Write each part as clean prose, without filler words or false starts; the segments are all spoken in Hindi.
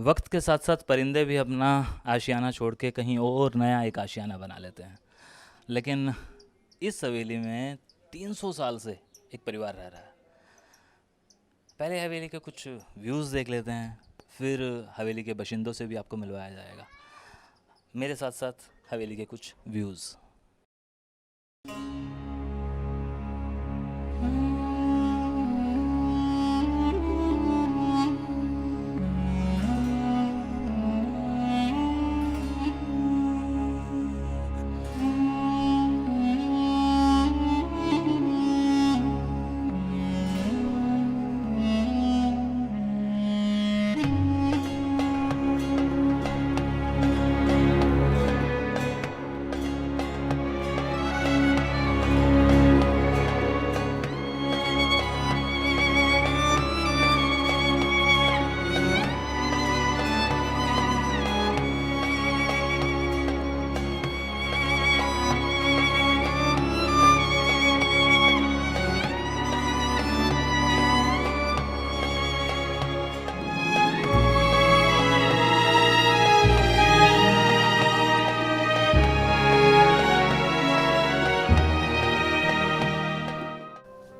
वक्त के साथ साथ परिंदे भी अपना आशियाना छोड़ के कहीं और नया एक आशियाना बना लेते हैं। लेकिन इस हवेली में 300 साल से एक परिवार रह रहा है। पहले हवेली के कुछ व्यूज़ देख लेते हैं, फिर हवेली के बाशिंदों से भी आपको मिलवाया जाएगा। मेरे साथ साथ हवेली के कुछ व्यूज़।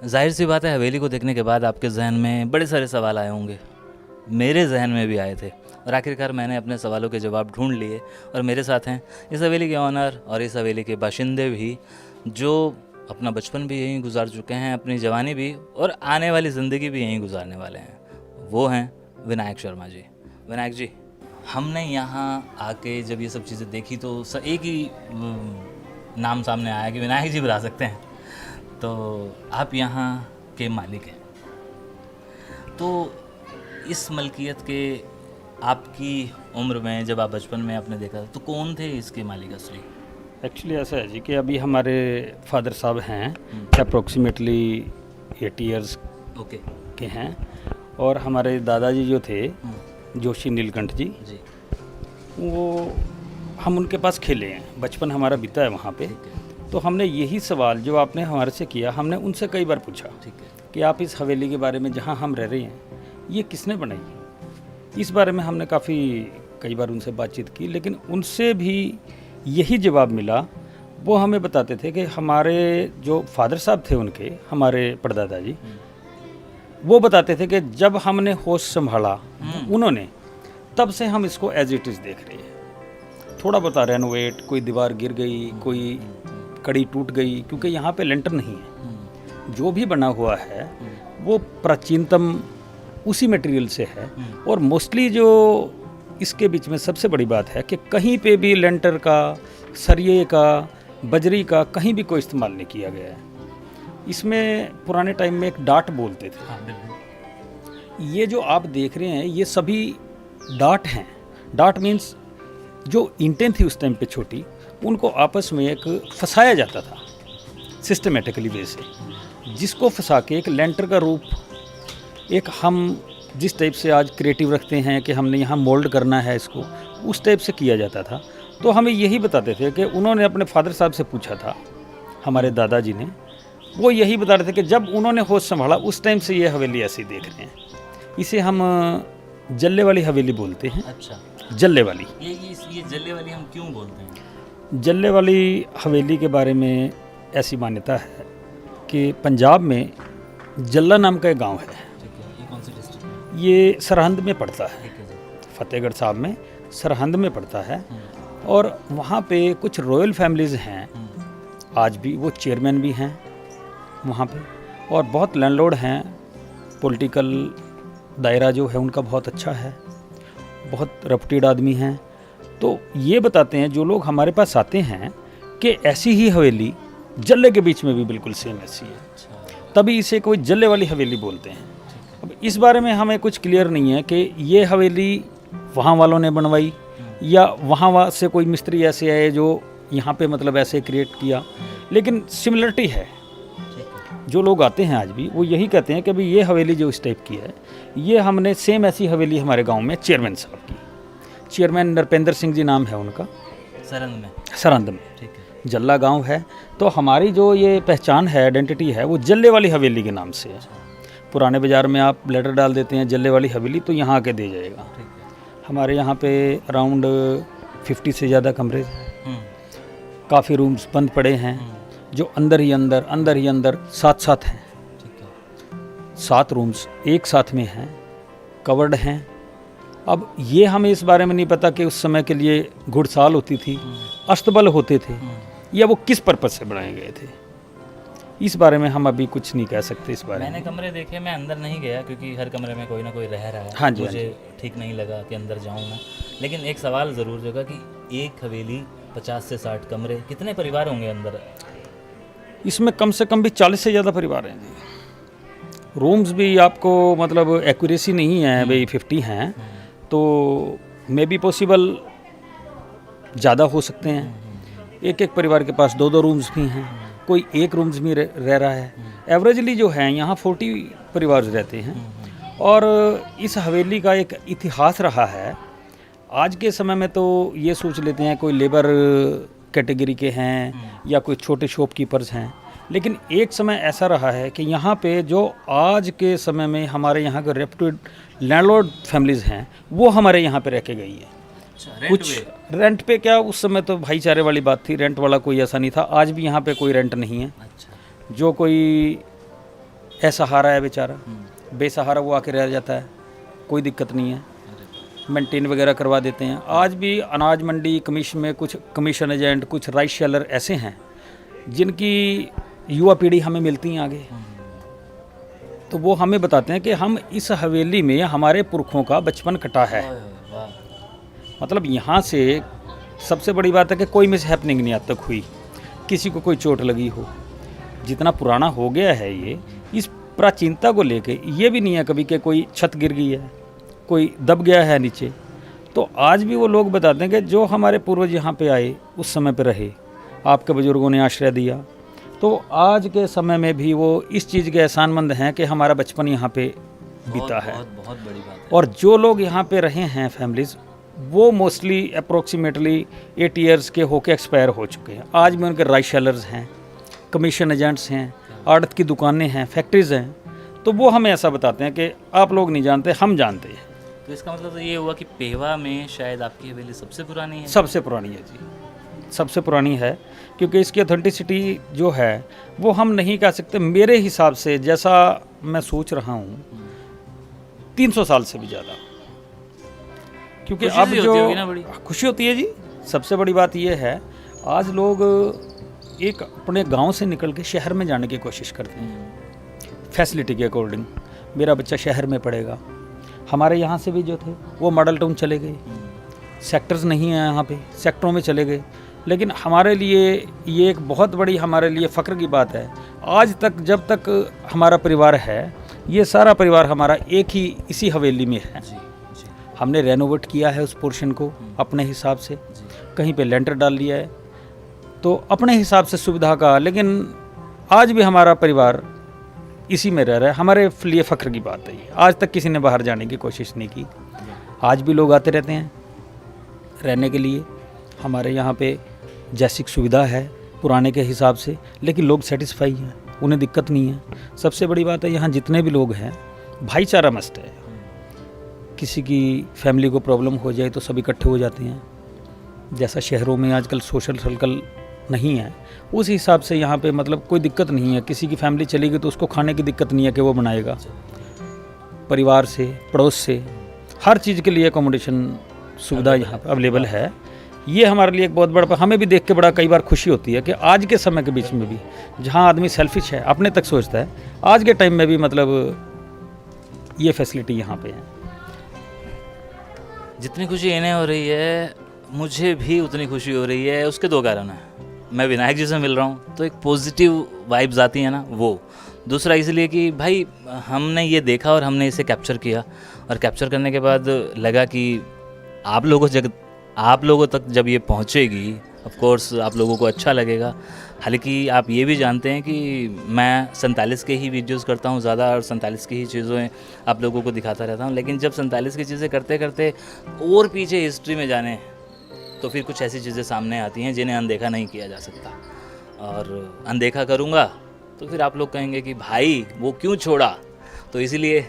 जाहिर सी बात है, हवेली को देखने के बाद आपके जहन में बड़े सारे सवाल आए होंगे। मेरे जहन में भी आए थे और आखिरकार मैंने अपने सवालों के जवाब ढूंढ लिए। और मेरे साथ हैं इस हवेली के ऑनर और इस हवेली के बाशिंदे भी, जो अपना बचपन भी यहीं गुजार चुके हैं, अपनी जवानी भी और आने वाली ज़िंदगी भी यहीं गुजारने वाले हैं। वो हैं विनायक शर्मा जी। विनायक जी, हमने यहाँ आके जब ये सब चीज़ें देखी तो एक ही नाम सामने आया कि विनायक जी बुला सकते हैं। तो आप यहाँ के मालिक हैं, तो इस मलकियत के आपकी उम्र में जब आप बचपन में आपने देखा तो कौन थे इसके मालिक असली? एक्चुअली ऐसा है जी कि अभी हमारे फादर साहब हैं अप्रोक्सीमेटली 80 इयर्स ओके के हैं, और हमारे दादाजी जो थे जोशी नीलकंठ जी, वो हम उनके पास खेले हैं, बचपन हमारा बीता है वहाँ पे। तो हमने यही सवाल जो आपने हमारे से किया, हमने उनसे कई बार पूछा कि आप इस हवेली के बारे में जहाँ हम रह रहे हैं ये किसने बनाई। इस बारे में हमने कई बार उनसे बातचीत की, लेकिन उनसे भी यही जवाब मिला। वो हमें बताते थे कि हमारे जो फादर साहब थे उनके, हमारे परदादा जी, वो बताते थे कि जब हमने होश संभाला उन्होंने, तब से हम इसको एज इट इज़ देख रहे हैं। थोड़ा बहुत रेनोवेट, कोई दीवार गिर गई, कोई कड़ी टूट गई, क्योंकि यहाँ पे लेंटर नहीं है। जो भी बना हुआ है वो प्राचीनतम उसी मटेरियल से है। और मोस्टली जो इसके बीच में सबसे बड़ी बात है कि कहीं पे भी लेंटर का, सरिये का, बजरी का कहीं भी कोई इस्तेमाल नहीं किया गया है। इसमें पुराने टाइम में एक डाट बोलते थे। ये जो आप देख रहे हैं ये सभी डाट हैं। डाट मीन्स जो ईंटें थी उस टाइम पे छोटी, उनको आपस में एक फंसाया जाता था सिस्टमेटिकली वे से, जिसको फंसा के एक लेंटर का रूप, एक हम जिस टाइप से आज क्रिएटिव रखते हैं कि हमने यहाँ मोल्ड करना है इसको, उस टाइप से किया जाता था। तो हमें यही बताते थे कि उन्होंने अपने फादर साहब से पूछा था, हमारे दादाजी ने, वो यही बता रहे थे कि जब उन्होंने होश संभाला उस टाइम से ये हवेली ऐसी देख रहे हैं। इसे हम जल्ले वाली हवेली बोलते हैं। अच्छा, जल्ले वाली। ये जल्ले वाली हम क्यों बोलते हैं? जल्ले वाली हवेली के बारे में ऐसी मान्यता है कि पंजाब में जल्ला नाम का एक गांव है। ये कौन सी डिस्ट्रिक्ट में? ये सरहंद में पड़ता है, फतेहगढ़ साहब में सरहंद में पड़ता है। और वहाँ पे कुछ रॉयल फैमिलीज़ हैं, आज भी वो चेयरमैन भी हैं वहाँ पे, और बहुत लैंडलॉर्ड हैं। पॉलिटिकल दायरा जो है उनका बहुत अच्छा है, बहुत रेपुटेड आदमी हैं। तो ये बताते हैं जो लोग हमारे पास आते हैं कि ऐसी ही हवेली जल्ले के बीच में भी बिल्कुल सेम ऐसी है, तभी इसे कोई जल्ले वाली हवेली बोलते हैं। अब इस बारे में हमें कुछ क्लियर नहीं है कि ये हवेली वहाँ वालों ने बनवाई या वहाँ से कोई मिस्त्री ऐसे आए जो यहाँ पे मतलब ऐसे क्रिएट किया, लेकिन सिमिलरिटी है। जो लोग आते हैं आज भी वो यही कहते हैं कि भाई ये हवेली जो इस टाइप की है, ये हमने सेम ऐसी हवेली हमारे गांव में चेयरमैन साहब की, चेयरमैन नरपेंद्र सिंह जी नाम है उनका, सरहंद में ठीक है, जल्ला गांव है। तो हमारी जो ये पहचान है, आइडेंटिटी है, वो जल्ले वाली हवेली के नाम से है। पुराने बाज़ार में आप लेटर डाल देते हैं जल्ले वाली हवेली, तो यहाँ आके दे जाएगा। हमारे यहाँ पे अराउंड 50 से ज़्यादा कमरे हैं। काफ़ी रूम्स बंद पड़े हैं जो अंदर ही अंदर साथ साथ हैं। 7 रूम्स एक साथ में हैं, कवर्ड हैं। अब ये हमें इस बारे में नहीं पता कि उस समय के लिए घुड़साल होती थी, अस्तबल होते थे, या वो किस पर्पज़ से बनाए गए थे। इस बारे में हम अभी कुछ नहीं कह सकते इस बारे में। मैंने कमरे देखे, मैं अंदर नहीं गया क्योंकि हर कमरे में कोई ना कोई रह रहा है। हाँ जी, मुझे ठीक नहीं लगा कि अंदर जाऊं मैं। लेकिन एक सवाल ज़रूर जगा कि एक हवेली 50 से 60 कमरे, कितने परिवार होंगे अंदर? इसमें कम से कम भी 40 से ज़्यादा परिवार हैं जी। रूम्स भी आपको मतलब एक्यूरेसी नहीं है भाई 50 हैं, तो मे बी पॉसिबल ज़्यादा हो सकते हैं। एक परिवार के पास 2 रूम्स भी हैं, कोई एक रूम्स में रह रहा है। एवरेजली जो है यहाँ 40 परिवार रहते हैं। और इस हवेली का एक इतिहास रहा है। आज के समय में तो ये सोच लेते हैं कोई लेबर कैटेगरी के हैं या कोई छोटे शॉपकीपर्स हैं, लेकिन एक समय ऐसा रहा है कि यहाँ पे जो आज के समय में हमारे यहाँ के रेप्यूटेड लैंडलॉर्ड फैमिलीज़ हैं वो हमारे यहाँ पे रह के गई है। कुछ रेंट पे क्या, उस समय तो भाईचारे वाली बात थी, रेंट वाला कोई ऐसा नहीं था। आज भी यहाँ पे कोई रेंट नहीं है। जो कोई असहारा है बेचारा, बेसहारा, वो आके रह जाता है, कोई दिक्कत नहीं है, मेंटेन वगैरह करवा देते हैं। आज भी अनाज मंडी कमीशन में कुछ कमीशन एजेंट, कुछ राइस शेलर ऐसे हैं जिनकी युवा पीढ़ी हमें मिलती है आगे, तो वो हमें बताते हैं कि हम इस हवेली में हमारे पुरखों का बचपन कटा है। मतलब यहाँ से सबसे बड़ी बात है कि कोई मिस हैपनिंग नहीं आज तक हुई, किसी को कोई चोट लगी हो। जितना पुराना हो गया है ये, इस प्राचीनता को लेके ये भी नहीं है कभी कि कोई छत गिर गई है, कोई दब गया है नीचे। तो आज भी वो लोग बताते हैं कि जो हमारे पूर्वज यहाँ पे आए उस समय पे रहे, आपके बुजुर्गों ने आश्रय दिया, तो आज के समय में भी वो इस चीज़ के एहसानमंद हैं कि हमारा बचपन यहाँ पे बीता है। बहुत बड़ी बात है। और जो लोग यहाँ पे रहे हैं फैमिलीज़, वो मोस्टली अप्रोक्सीमेटली 8 ईयर्स के होके एक्सपायर हो चुके हैं। आज भी उनके राइस शेलर्स हैं, कमीशन एजेंट्स हैं, आड़त की दुकानें हैं, फैक्ट्रीज़ हैं। तो वो हमें ऐसा बताते हैं कि आप लोग नहीं जानते, हम जानते हैं। तो इसका मतलब तो ये हुआ कि पेवा में शायद आपकी हवेली सबसे पुरानी है। सबसे पुरानी है जी, सबसे पुरानी है, क्योंकि इसकी ऑथेंटिसिटी जो है वो हम नहीं कह सकते। मेरे हिसाब से जैसा मैं सोच रहा हूँ 300 साल से भी ज़्यादा, क्योंकि अब जो खुशी होती है जी, सबसे बड़ी बात ये है आज लोग एक अपने गांव से निकल के शहर में जाने की कोशिश करते हैं फैसिलिटी के अकॉर्डिंग। मेरा बच्चा शहर में पढ़ेगा। हमारे यहाँ से भी जो थे वो मॉडल टाउन चले गए, सेक्टर्स नहीं हैं यहाँ पे, सेक्टरों में चले गए। लेकिन हमारे लिए ये एक बहुत बड़ी हमारे लिए फ़ख्र की बात है, आज तक जब तक हमारा परिवार है, ये सारा परिवार हमारा एक ही इसी हवेली में है। हमने रेनोवेट किया है उस पोर्शन को अपने हिसाब से, कहीं पे लेंटर डाल लिया है, तो अपने हिसाब से सुविधा का। लेकिन आज भी हमारा परिवार इसी में रह रहा है। हमारे लिए फ़ख्र की बात है ये। आज तक किसी ने बाहर जाने की कोशिश नहीं की। आज भी लोग आते रहते हैं रहने के लिए। हमारे यहाँ पे जैसी सुविधा है पुराने के हिसाब से, लेकिन लोग सेटिस्फाई हैं, उन्हें दिक्कत नहीं है। सबसे बड़ी बात है यहाँ जितने भी लोग हैं, भाईचारा मस्ट है। किसी की फैमिली को प्रॉब्लम हो जाए तो सब इकट्ठे हो जाते हैं। जैसा शहरों में आजकल सोशल सर्कल नहीं है, उस हिसाब से यहाँ पे मतलब कोई दिक्कत नहीं है। किसी की फैमिली चली गई तो उसको खाने की दिक्कत नहीं है कि वो बनाएगा। परिवार से, पड़ोस से, हर चीज़ के लिए अकोमोडेशन सुविधा यहाँ पर अवेलेबल है। ये हमारे लिए एक बहुत बड़ा, हमें भी देख के बड़ा कई बार खुशी होती है कि आज के समय के बीच में भी जहाँ आदमी सेल्फिश है, अपने तक सोचता है, आज के टाइम में भी मतलब ये फैसिलिटी यहाँ पे है। जितनी खुशी इन्हें हो रही है, मुझे भी उतनी खुशी हो रही है। उसके 2 कारण हैं। मैं विनायक जी से मिल रहा हूँ तो एक पॉजिटिव वाइब्स आती है ना, वो। दूसरा इसलिए कि भाई हमने ये देखा और हमने इसे कैप्चर किया, और कैप्चर करने के बाद लगा कि आप लोगों तक जब ये पहुँचेगी, ऑफ कोर्स आप लोगों को अच्छा लगेगा। हालांकि आप ये भी जानते हैं कि मैं 47 के ही वीडियोस करता हूँ ज़्यादा, और 47 की ही चीज़ें आप लोगों को दिखाता रहता हूँ। लेकिन जब 47 की चीज़ें करते करते और पीछे हिस्ट्री में जाने, तो फिर कुछ ऐसी चीज़ें सामने आती हैं जिन्हें अनदेखा नहीं किया जा सकता। और अनदेखा करूँगा तो फिर आप लोग कहेंगे कि भाई वो क्यों छोड़ा। तो इसीलिए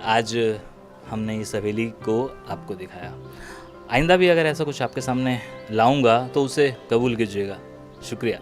आज हमने इस हवेली को आपको दिखाया। आइंदा भी अगर ऐसा कुछ आपके सामने लाऊंगा तो उसे कबूल कीजिएगा। शुक्रिया।